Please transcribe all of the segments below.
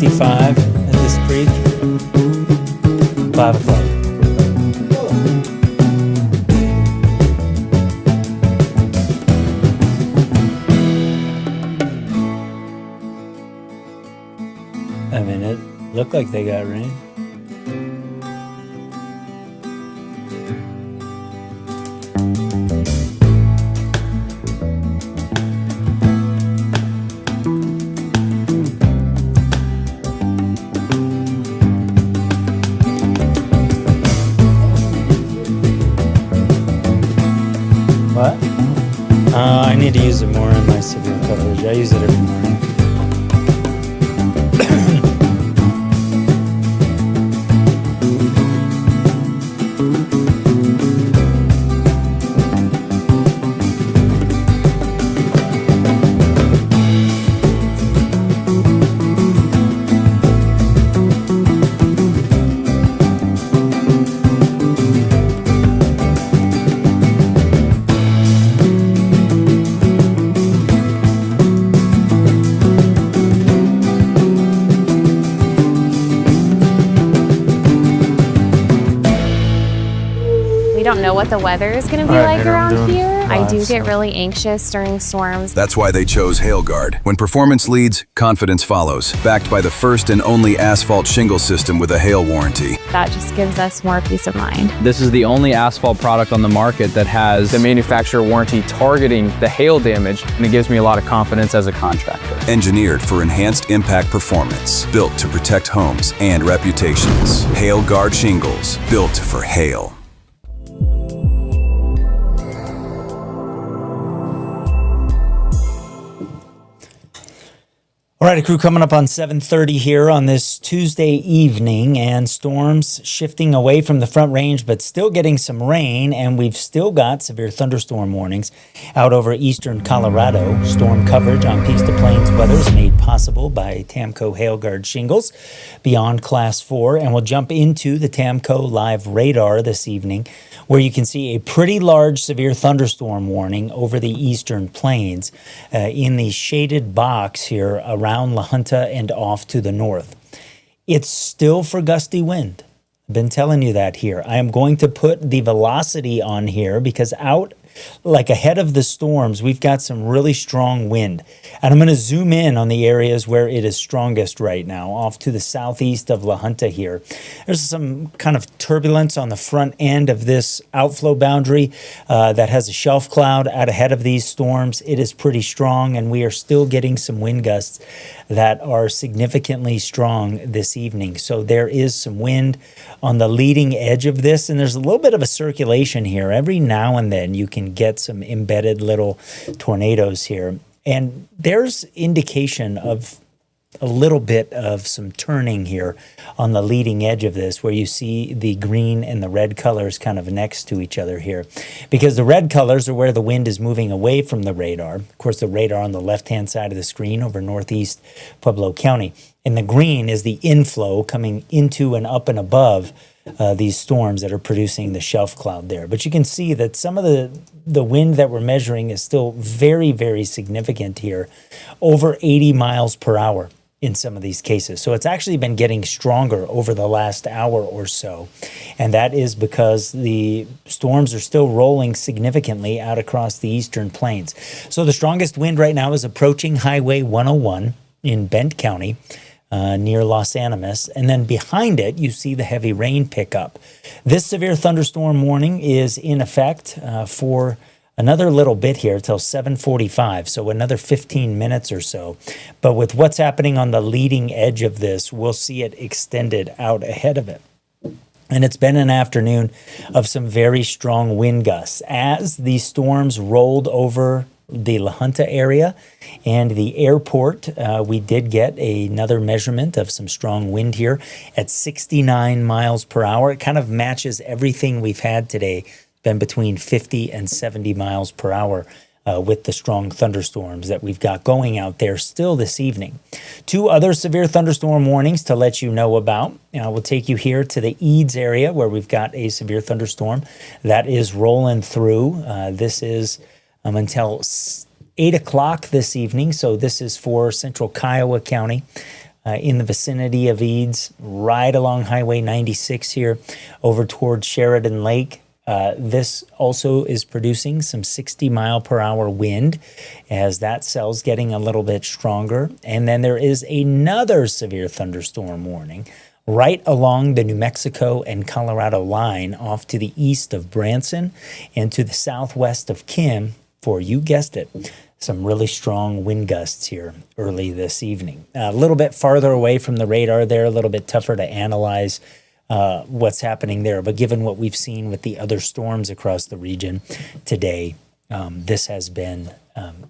7:55 at this creek. 5 o'clock. I mean, it looked like they got rain. What? I need to use it more in my severe coverage. I use it every morning. We don't know what the weather is going to be like around here. I do get really anxious during storms. That's why they chose HailGuard. When performance leads, confidence follows. Backed by the first and only asphalt shingle system with a hail warranty. That just gives us more peace of mind. This is the only asphalt product on the market that has the manufacturer warranty targeting the hail damage, and it gives me a lot of confidence as a contractor. Engineered for enhanced impact performance. Built to protect homes and reputations. HailGuard shingles. Built for hail. All right, a crew coming up on 7:30 here on this Tuesday evening, and storms shifting away from the Front Range, but still getting some rain, and we've still got severe thunderstorm warnings out over eastern Colorado. Storm coverage on Peaks to Plains weather is made possible by TAMCO HailGuard shingles beyond Class 4, and we'll jump into the TAMCO live radar this evening, where you can see a pretty large severe thunderstorm warning over the eastern plains in the shaded box here around La Junta and off to the north. It's still for gusty wind. I've been telling you that here. I am going to put the velocity on here because out like ahead of the storms, we've got some really strong wind. And I'm going to zoom in on the areas where it is strongest right now, off to the southeast of La Junta here. There's some kind of turbulence on the front end of this outflow boundary that has a shelf cloud out ahead of these storms. It is pretty strong, and we are still getting some wind gusts that are significantly strong this evening. So there is some wind on the leading edge of this, and there's a little bit of a circulation here. Every now and then you can get some embedded little tornadoes here. And there's indication of a little bit of some turning here on the leading edge of this, where you see the green and the red colors kind of next to each other here. Because the red colors are where the wind is moving away from the radar. Of course, the radar on the left-hand side of the screen over northeast Pueblo County. And the green is the inflow coming into and up and above these storms that are producing the shelf cloud there. But you can see that some of the wind that we're measuring is still very, very significant here, over 80 miles per hour in some of these cases. So it's actually been getting stronger over the last hour or so. And that is because the storms are still rolling significantly out across the eastern plains. So the strongest wind right now is approaching Highway 101 in Bent County, near Los Animas, and then behind it you see the heavy rain pickup. This severe thunderstorm warning is in effect for another little bit here till 7:45, so another 15 minutes or so. But with what's happening on the leading edge of this, we'll see it extended out ahead of it. And it's been an afternoon of some very strong wind gusts as these storms rolled over the La Junta area and the airport. We did get another measurement of some strong wind here at 69 miles per hour. It kind of matches everything we've had today, been between 50 and 70 miles per hour with the strong thunderstorms that we've got going out there still this evening. Two other severe thunderstorm warnings to let you know about. We'll take you here to the Eads area where we've got a severe thunderstorm that is rolling through. This is until 8 o'clock this evening. So this is for central Kiowa County. in the vicinity of Eads, right along Highway 96 here over towards Sheridan Lake. This also is producing some 60-mile-per-hour wind as that cell's getting a little bit stronger. And then there is another severe thunderstorm warning right along the New Mexico and Colorado line off to the east of Branson and to the southwest of Kim for, you guessed it, some really strong wind gusts here early this evening. A little bit farther away from the radar there, a little bit tougher to analyze what's happening there. But given what we've seen with the other storms across the region today, this has been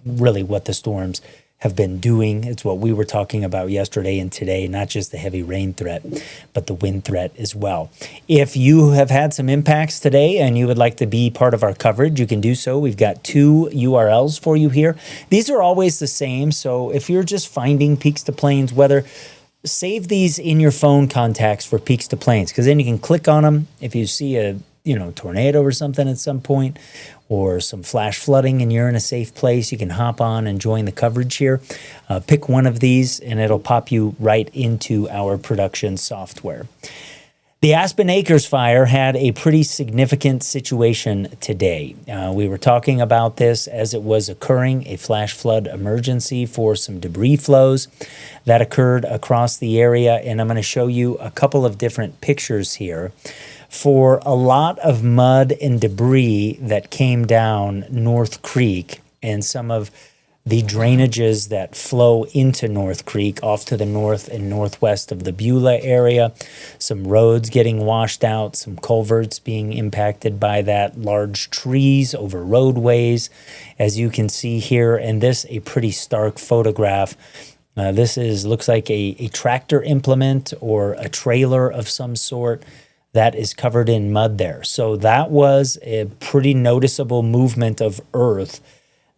really what the storms have been doing. It's what we were talking about yesterday and today, not just the heavy rain threat, but the wind threat as well. If you have had some impacts today and you would like to be part of our coverage, you can do so. We've got 2 URLs for you here. These are always the same. So if you're just finding Peaks to Plains weather, save these in your phone contacts for Peaks to Plains, because then you can click on them if you see a tornado or something at some point, or some flash flooding and you're in a safe place, you can hop on and join the coverage here. Pick one of these and it'll pop you right into our production software. The Aspen Acres Fire had a pretty significant situation today. We were talking about this as it was occurring, a flash flood emergency for some debris flows that occurred across the area. And I'm going to show you a couple of different pictures here. For a lot of mud and debris that came down North Creek and some of the drainages that flow into North Creek off to the north and northwest of the Beulah area, some roads getting washed out, some culverts being impacted by that, large trees over roadways, as you can see here. And this, a pretty stark photograph. This looks like a tractor implement or a trailer of some sort that is covered in mud there. So that was a pretty noticeable movement of earth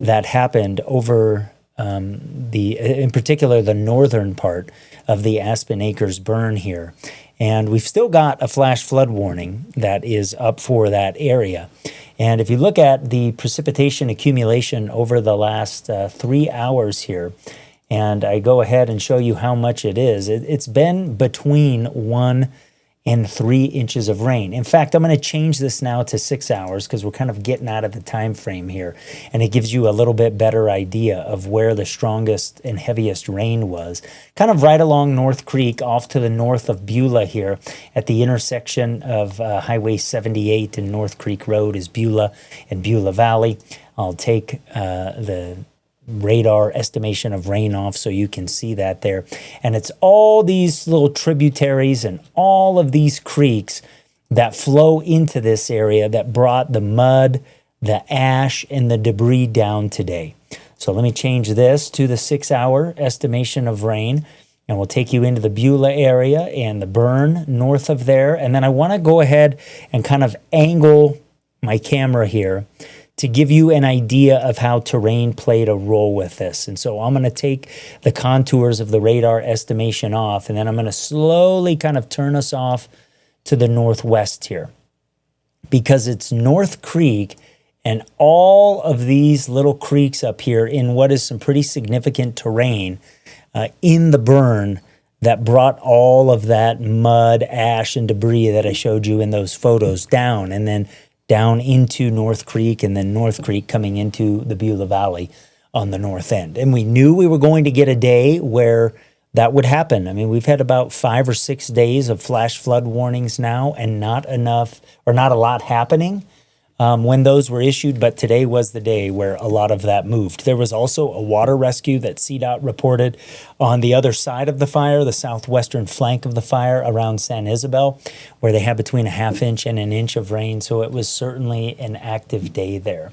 that happened over in particular, the northern part of the Aspen Acres burn here. And we've still got a flash flood warning that is up for that area. And if you look at the precipitation accumulation over the last 3 hours here, and I go ahead and show you how much it is, it's been between 1 and 3 inches of rain. In fact, I'm going to change this now to 6 hours because we're kind of getting out of the time frame here, and it gives you a little bit better idea of where the strongest and heaviest rain was. Kind of right along North Creek, off to the north of Beulah here, at the intersection of Highway 78 and North Creek Road is Beulah and Beulah Valley. I'll take the radar estimation of rain off so you can see that there. And it's all these little tributaries and all of these creeks that flow into this area that brought the mud, the ash, and the debris down today. So let me change this to the 6-hour estimation of rain, and we'll take you into the Beulah area and the burn north of there. And then I want to go ahead and kind of angle my camera here to give you an idea of how terrain played a role with this. And so I'm going to take the contours of the radar estimation off, and then I'm going to slowly kind of turn us off to the northwest here, because it's North Creek and all of these little creeks up here in what is some pretty significant terrain in the burn that brought all of that mud, ash, and debris that I showed you in those photos down, and then down into North Creek, and then North Creek coming into the Beulah Valley on the north end. And we knew we were going to get a day where that would happen. I mean, we've had about 5 or 6 days of flash flood warnings now, and not enough or not a lot happening when those were issued, but today was the day where a lot of that moved. There was also a water rescue that CDOT reported on the other side of the fire, the southwestern flank of the fire around San Isabel, where they had between a ½ inch and an inch of rain. So it was certainly an active day there.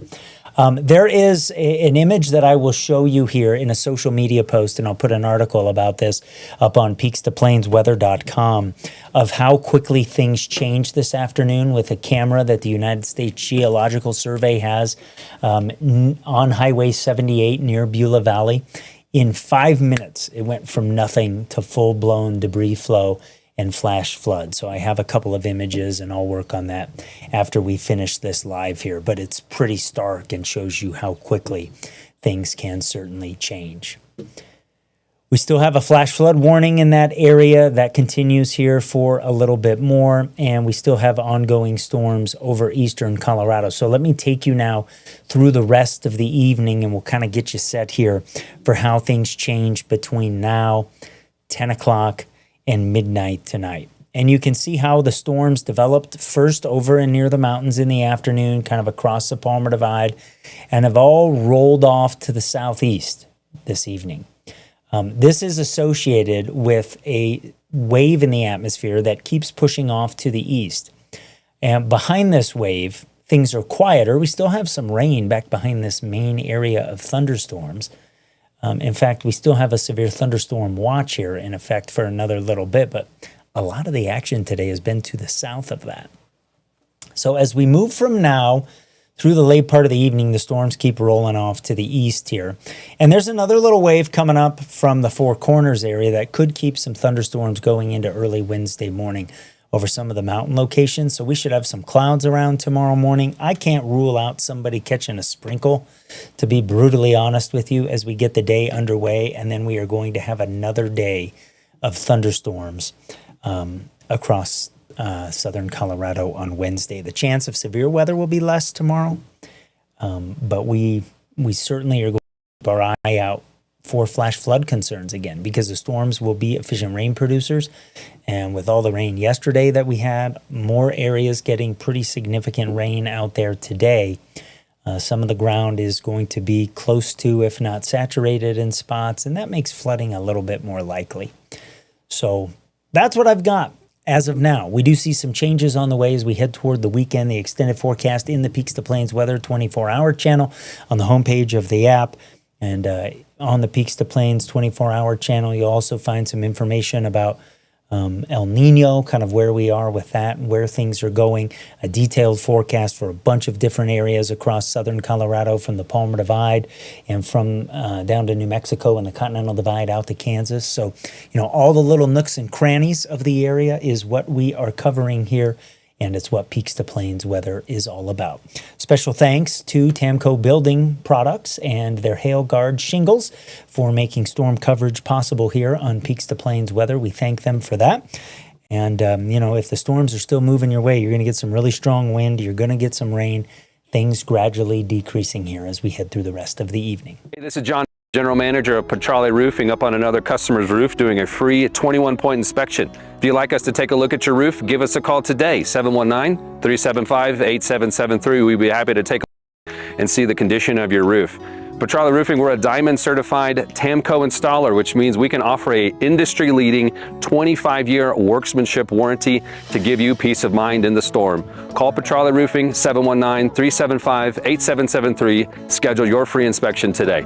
There is an image that I will show you here in a social media post, and I'll put an article about this up on peakstoplainsweather.com, of how quickly things changed this afternoon with a camera that the United States Geological Survey has on Highway 78 near Beulah Valley. In 5 minutes, it went from nothing to full-blown debris flow and flash flood. So I have a couple of images, and I'll work on that after we finish this live here. But it's pretty stark and shows you how quickly things can certainly change. We still have a flash flood warning in that area that continues here for a little bit more, and we still have ongoing storms over eastern Colorado. So let me take you now through the rest of the evening, and we'll kind of get you set here for how things change between now, 10 o'clock, and midnight tonight. And you can see how the storms developed first over and near the mountains in the afternoon, kind of across the Palmer Divide, and have all rolled off to the southeast this evening. This is associated with a wave in the atmosphere that keeps pushing off to the east. And behind this wave, things are quieter. We still have some rain back behind this main area of thunderstorms. In fact, we still have a severe thunderstorm watch here in effect for another little bit, but a lot of the action today has been to the south of that. So as we move from now through the late part of the evening, the storms keep rolling off to the east here. And there's another little wave coming up from the Four Corners area that could keep some thunderstorms going into early Wednesday morning over some of the mountain locations. So we should have some clouds around tomorrow morning. I can't rule out somebody catching a sprinkle, to be brutally honest with you, as we get the day underway. And then we are going to have another day of thunderstorms across southern Colorado on Wednesday. The chance of severe weather will be less tomorrow, but we certainly are going to keep our eye out for flash flood concerns again, because the storms will be efficient rain producers. And with all the rain yesterday that we had, more areas getting pretty significant rain out there today. Some of the ground is going to be close to, if not saturated in spots, and that makes flooding a little bit more likely. So that's what I've got as of now. We do see some changes on the way as we head toward the weekend. The extended forecast in the Peaks to Plains Weather 24-hour channel on the homepage of the app. And on the Peaks to Plains 24-hour channel, you'll also find some information about El Nino, kind of where we are with that and where things are going. A detailed forecast for a bunch of different areas across southern Colorado, from the Palmer Divide and from down to New Mexico and the Continental Divide out to Kansas. So, all the little nooks and crannies of the area is what we are covering here. And it's what Peaks to Plains Weather is all about. Special thanks to Tamco Building Products and their Hail Guard shingles for making storm coverage possible here on Peaks to Plains Weather. We thank them for that. And, if the storms are still moving your way, you're going to get some really strong wind. You're going to get some rain. Things gradually decreasing here as we head through the rest of the evening. Hey, this is John, General Manager of Petrale Roofing, up on another customer's roof doing a free 21-point inspection. If you'd like us to take a look at your roof, give us a call today, 719-375-8773. We'd be happy to take a look and see the condition of your roof. Petrale Roofing, we're a Diamond certified Tamco installer, which means we can offer a industry-leading 25-year workmanship warranty to give you peace of mind in the storm. Call Petrale Roofing, 719-375-8773. Schedule your free inspection today.